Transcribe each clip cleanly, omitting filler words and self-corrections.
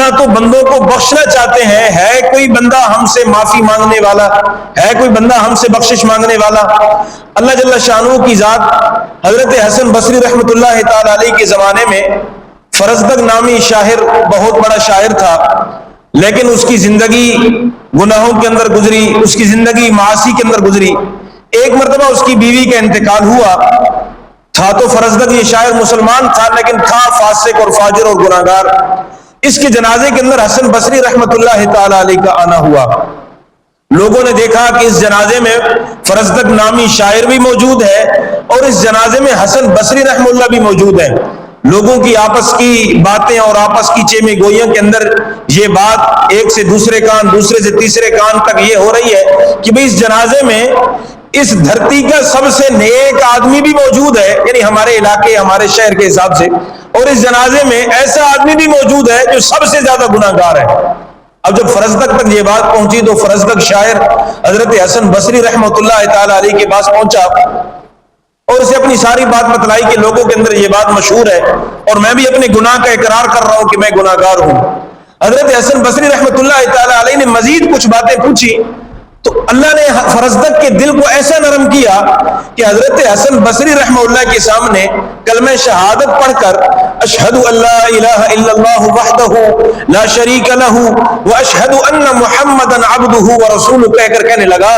اللہ تو بندوں کو بخشنا چاہتے ہیں. ہے کوئی بندہ ہم سے معافی مانگنے والا؟ ہے کوئی بندہ ہم سے بخشش مانگنے والا؟ اللہ جل شانہ کی ذات. حضرت حسن بصری رحمۃ اللہ تعالی علیہ کے زمانے میں فرزدق نامی شاعر بہت بڑا شاعر تھا، لیکن اس کی زندگی گناہوں کے اندر گزری، اس کی زندگی معاصی کے اندر گزری. ایک مرتبہ اس کی بیوی کا انتقال ہوا. تھا تو فرزدق یہ شاعر مسلمان تھا، لیکن تھا فاسق اور فاجر اور گناہگار. اس کے جنازے کے اندر حسن بصری رحمۃ اللہ تعالی علیہ کا آنا ہوا. لوگوں نے دیکھا کہ اس جنازے میں فرزدق نامی شاعر بھی موجود ہے اور اس جنازے میں حسن بصری رحمہ اللہ بھی موجود ہے. لوگوں کی آپس کی باتیں اور آپس کی چیمے گوئیوں کے اندر یہ بات ایک سے دوسرے کان، دوسرے سے تیسرے کان تک یہ ہو رہی ہے کہ بھئی اس جنازے میں اس دھرتی کا سب سے نیک آدمی بھی موجود ہے، یعنی ہمارے علاقے ہمارے شہر کے حساب سے، اور اس جنازے میں ایسا آدمی بھی موجود ہے جو سب سے زیادہ گناہگار ہے. اب جب فرزدق تک یہ بات پہنچی تو فرزدق شاعر حضرت حسن بصری رحمۃ اللہ تعالی علیہ کے پاس پہنچا اور اسے اپنی ساری بات بتلائی کہ لوگوں کے اندر یہ بات مشہور ہے اور میں بھی اپنے گناہ کا اقرار کر رہا ہوں کہ میں گناہگار ہوں. حضرت حسن بصری رحمۃ اللہ تعالی علیہ نے مزید کچھ باتیں پوچھی تو اللہ نے فرزدق کے دل کو ایسا نرم کیا کہ حضرت حسن بصری رحمہ اللہ کے سامنے کلمہ شہادت پڑھ کر اشہد ان لا الہ الا اللہ وحدہ لا شریک لہ واشہد ان محمدا عبدہ ورسولہ کہہ کر کہنے لگا،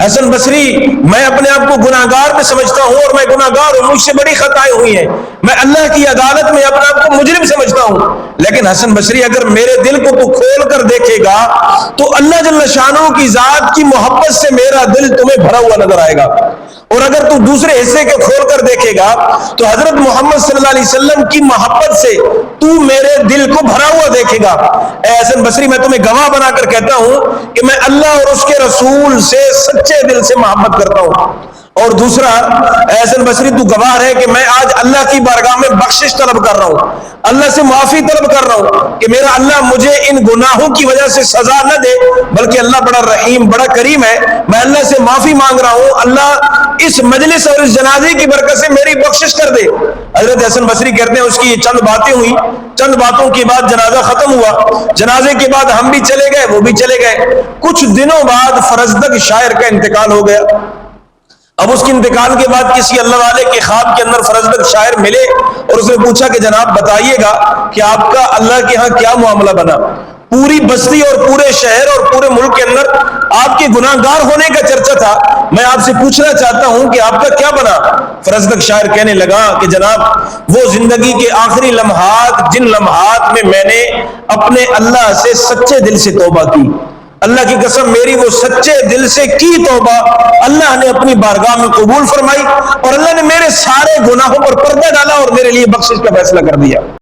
حسن بصری میں اپنے آپ کو گناہگار میں سمجھتا ہوں اور میں گناہگار ہوں، مجھ سے بڑی خطائیں ہوئی ہیں، میں اللہ کی عدالت میں اپنے آپ کو مجرم سمجھتا ہوں، لیکن حسن بصری اگر میرے دل کو تو کھول کر دیکھے گا تو اللہ جل شانہ کی ذات کی محبت سے میرا دل تمہیں بھرا ہوا نظر آئے گا، اور اگر تو دوسرے حصے کے کھول کر دیکھے گا تو حضرت محمد صلی اللہ علیہ وسلم کی محبت سے تو میرے دل کو بھرا ہوا دیکھے گا. اے حسن بصری میں تمہیں گواہ بنا کر کہتا ہوں کہ میں اللہ اور اس کے رسول سے سچے دل سے محبت کرتا ہوں. اور دوسرا، اے حسن بصری تو گواہ ہے کہ میں آج اللہ کی بارگاہ میں بخشش طلب کر رہا ہوں، اللہ سے معافی طلب کر رہا ہوں کہ میرا اللہ مجھے ان گناہوں کی وجہ سے سزا نہ دے، بلکہ اللہ بڑا رحیم بڑا کریم ہے. میں اللہ سے معافی مانگ رہا ہوں، اللہ اس مجلس اور اس جنازے کی برکت سے میری بخشش کر دے. حضرت حسن بصری کہتے ہیں اس کی یہ چند باتیں ہوئی، چند باتوں کے بعد جنازہ ختم ہوا. جنازے کے بعد ہم بھی چلے گئے، وہ بھی چلے گئے. کچھ دنوں بعد فرزدق شاعر کا انتقال ہو گیا. اب اس کے انتقال کے بعد کسی اللہ والے کے خواب کے اندر فرزدق شاعر ملے اور اس نے پوچھا کہ جناب بتائیے گا کہ آپ کا اللہ کے ہاں کیا معاملہ بنا؟ پوری بستی اور پورے شہر اور پورے ملک کے اندر آپ کے گناہگار ہونے کا چرچا تھا، میں آپ سے پوچھنا چاہتا ہوں کہ آپ کا کیا بنا؟ فرزدق شاعر کہنے لگا کہ جناب وہ زندگی کے آخری لمحات جن لمحات میں میں نے اپنے اللہ سے سچے دل سے توبہ کی، اللہ کی قسم میری وہ سچے دل سے کی توبہ اللہ نے اپنی بارگاہ میں قبول فرمائی اور اللہ نے میرے سارے گناہوں پر پردہ ڈالا اور میرے لیے بخشش کا فیصلہ کر دیا.